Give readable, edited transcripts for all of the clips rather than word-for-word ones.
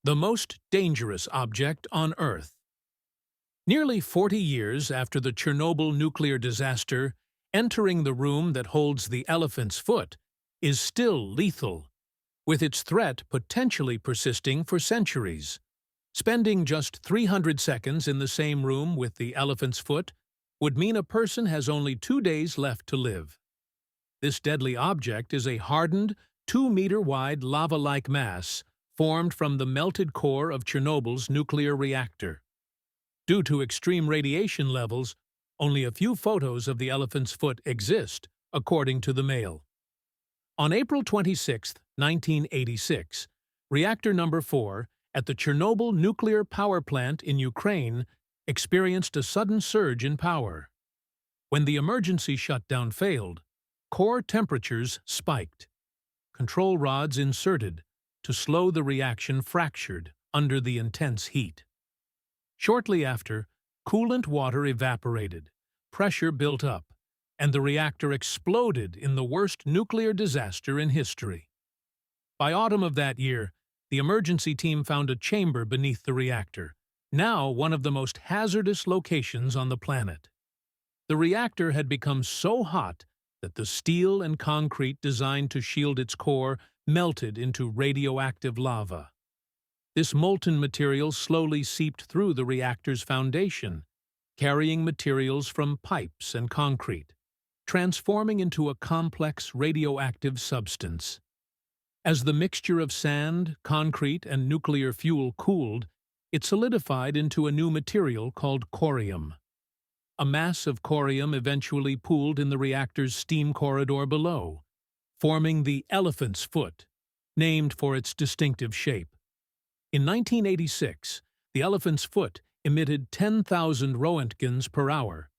The most dangerous object on Earth. Nearly 40 years after the Chernobyl nuclear disaster, entering the room that holds the elephant's foot is still lethal, with its threat potentially persisting for centuries. Spending just 300 seconds in the same room with the elephant's foot would mean a person has only 2 days left to live. This deadly object is a hardened, 2-meter-wide lava-like mass formed from the melted core of Chernobyl's nuclear reactor. Due to extreme radiation levels, only a few photos of the elephant's foot exist, according to the Mail. On April 26, 1986, reactor number 4 at the Chernobyl nuclear power plant in Ukraine experienced a sudden surge in power. When the emergency shutdown failed, core temperatures spiked. Control rods inserted to slow the reaction fractured under the intense heat. Shortly after, coolant water evaporated, pressure built up, and the reactor exploded in the worst nuclear disaster in history. By autumn of that year, the emergency team found a chamber beneath the reactor, now one of the most hazardous locations on the planet. The reactor had become so hot that the steel and concrete designed to shield its core melted into radioactive lava. This molten material slowly seeped through the reactor's foundation, carrying materials from pipes and concrete, transforming into a complex radioactive substance. As the mixture of sand, concrete, and nuclear fuel cooled, it solidified into a new material called corium. A mass of corium eventually pooled in the reactor's steam corridor below, forming the elephant's foot, named for its distinctive shape. In 1986, the elephant's foot emitted 10,000 roentgens per hour,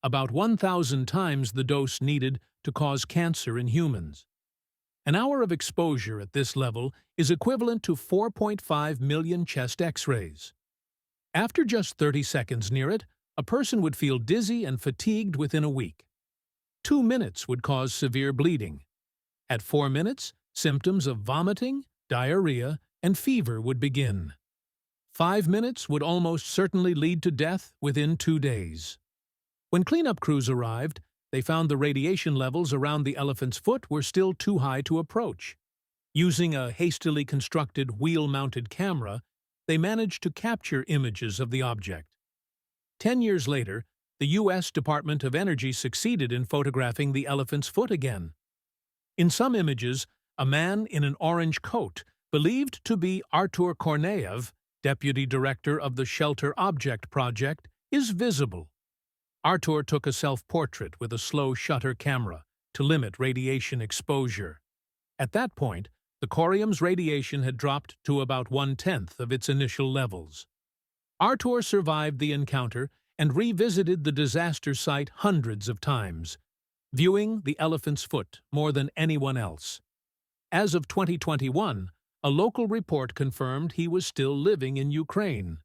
about 1,000 times the dose needed to cause cancer in humans. An hour of exposure at this level is equivalent to 4.5 million chest X-rays. After just 30 seconds near it, a person would feel dizzy and fatigued within a week. 2 minutes would cause severe bleeding. At 4 minutes, symptoms of vomiting, diarrhea, and fever would begin. 5 minutes would almost certainly lead to death within 2 days. When cleanup crews arrived, they found the radiation levels around the elephant's foot were still too high to approach. Using a hastily constructed wheel-mounted camera, they managed to capture images of the object. 10 years later, the U.S. Department of Energy succeeded in photographing the elephant's foot again. In some images, a man in an orange coat, believed to be Artur Korneyev, deputy director of the Shelter Object Project, is visible. Artur took a self-portrait with a slow shutter camera to limit radiation exposure. At that point, the corium's radiation had dropped to about 1/10 of its initial levels. Artur survived the encounter and revisited the disaster site hundreds of times, viewing the elephant's foot more than anyone else. As of 2021, a local report confirmed he was still living in Ukraine.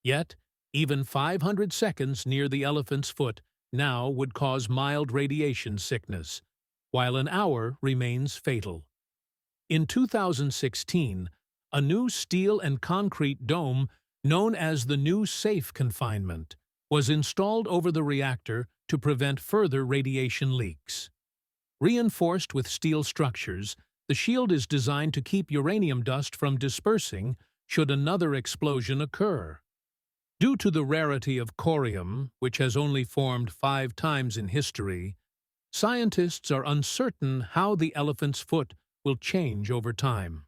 Yet, even 500 seconds near the elephant's foot now would cause mild radiation sickness, while an hour remains fatal. In 2016, a new steel and concrete dome known as the new safe confinement was installed over the reactor to prevent further radiation leaks. Reinforced with steel structures, the shield is designed to keep uranium dust from dispersing should another explosion occur. Due to the rarity of corium, which has only formed 5 times in history, scientists are uncertain how the elephant's foot will change over time.